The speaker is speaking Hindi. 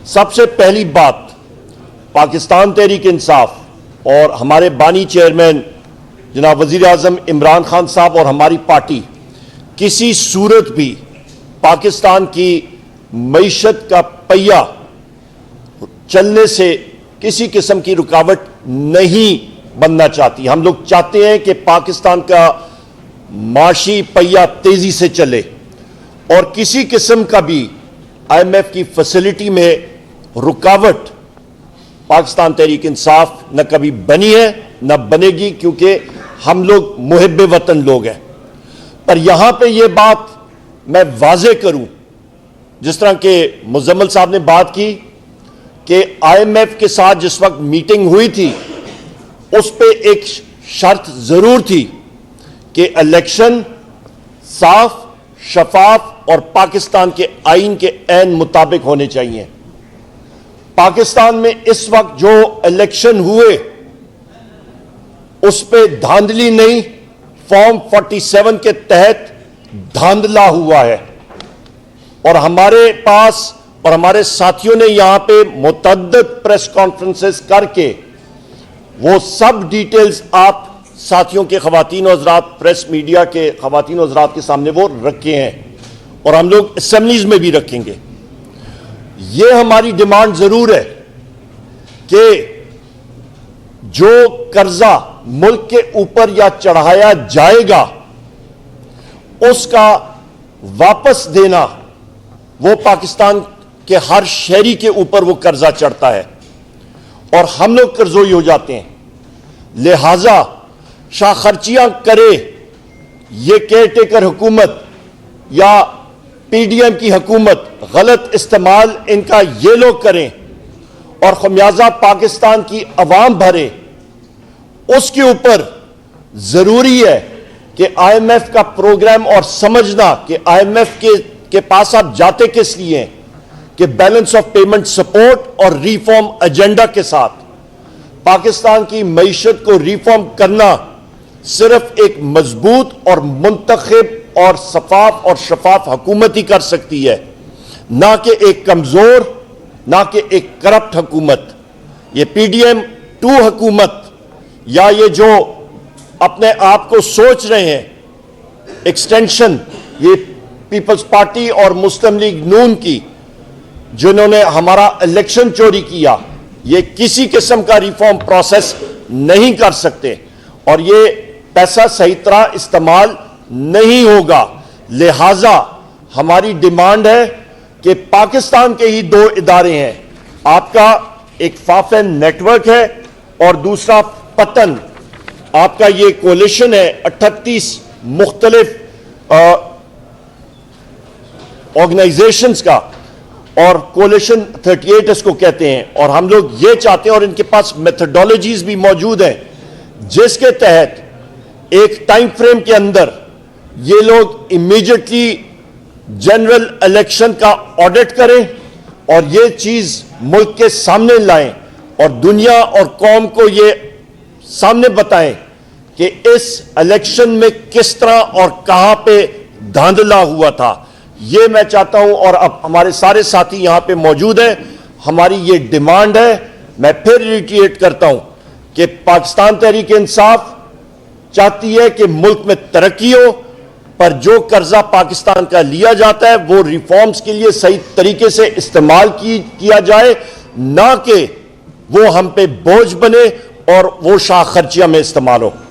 सबसे पहली बात, पाकिस्तान तहरीक इंसाफ और हमारे बानी चेयरमैन जनाब वजीर आजम इमरान खान साहब और हमारी पार्टी किसी सूरत भी पाकिस्तान की मईशत का पहिया चलने से किसी किस्म की रुकावट नहीं बनना चाहती। हम लोग चाहते हैं कि पाकिस्तान का माशी पहिया तेजी से चले और किसी किस्म का भी IMF की फैसिलिटी में रुकावट पाकिस्तान तहरीक इंसाफ न कभी बनी है न बनेगी, क्योंकि हम लोग मुहिब्बे वतन लोग हैं। पर यहां पे ये बात मैं वाजे करूं, जिस तरह के मुजम्मिल साहब ने बात की कि IMF के साथ जिस वक्त मीटिंग हुई थी उस पे एक शर्त जरूर थी कि इलेक्शन साफ, शफाफ और पाकिस्तान के आईन के ऐन मुताबिक होने चाहिए। पाकिस्तान में इस वक्त जो इलेक्शन हुए उस पे धांधली नहीं, फॉर्म 47 के तहत धांधला हुआ है। और हमारे पास और हमारे साथियों ने यहां पे मुतअद्दिद प्रेस कॉन्फ्रेंसेस करके वो सब डिटेल्स आप साथियों के खवातीन और हज़रात, प्रेस मीडिया के खवातीन और हज़रात के सामने वो रखे हैं और हम लोग असेंबलीज में भी रखेंगे। ये हमारी डिमांड जरूर है कि जो कर्जा मुल्क के ऊपर या चढ़ाया जाएगा उसका वापस देना, वो पाकिस्तान के हर शहरी के ऊपर वो कर्जा चढ़ता है और हम लोग कर्जोई हो जाते हैं। लिहाजा शाह खर्चियां करे ये केयर टेकर हुकूमत या PDM की हुकूमत, गलत इस्तेमाल इनका ये लोग करें और खमियाजा पाकिस्तान की अवाम भरे, उसके ऊपर जरूरी है कि IMF का प्रोग्राम और समझना कि IMF के पास आप जाते किस लिए हैं कि बैलेंस ऑफ पेमेंट सपोर्ट और रिफॉर्म एजेंडा के साथ पाकिस्तान की मईशत को रिफॉर्म करना सिर्फ एक मजबूत और मुंतखब और सफाफ और शफाफ हुकूमत ही कर सकती है, ना कि एक कमजोर, ना कि एक करप्ट हुकूमत। ये PDM 2 हुकूमत या ये जो अपने आप को सोच रहे हैं एक्सटेंशन, ये पीपल्स पार्टी और मुस्लिम लीग नून की, जिन्होंने हमारा इलेक्शन चोरी किया, ये किसी किस्म का रिफॉर्म प्रोसेस नहीं कर सकते और ये पैसा सही तरह इस्तेमाल नहीं होगा। लिहाजा हमारी डिमांड है कि पाकिस्तान के ही 2 इदारे हैं, आपका एक फाफेन नेटवर्क है और दूसरा पतन, आपका ये कोलिशन है 38 मुख्तलिफ ऑर्गेनाइजेशंस का और कोलिशन 38 इसको कहते हैं। और हम लोग ये चाहते हैं और इनके पास मेथडोलॉजीज भी मौजूद हैं जिसके तहत एक टाइम फ्रेम के अंदर ये लोग इमीडिएटली जनरल इलेक्शन का ऑडिट करें और ये चीज मुल्क के सामने लाएं और दुनिया और कौम को ये सामने बताएं कि इस इलेक्शन में किस तरह और कहां पे धांधला हुआ था। ये मैं चाहता हूं और अब हमारे सारे साथी यहां पे मौजूद हैं, हमारी ये डिमांड है। मैं फिर रिट्रीट करता हूं कि पाकिस्तान तहरीक इंसाफ चाहती है कि मुल्क में तरक्की हो, पर जो कर्जा पाकिस्तान का लिया जाता है वो रिफॉर्म्स के लिए सही तरीके से इस्तेमाल किया जाए, ना कि वो हम पे बोझ बने और वो शाह खर्चिया में इस्तेमाल हो।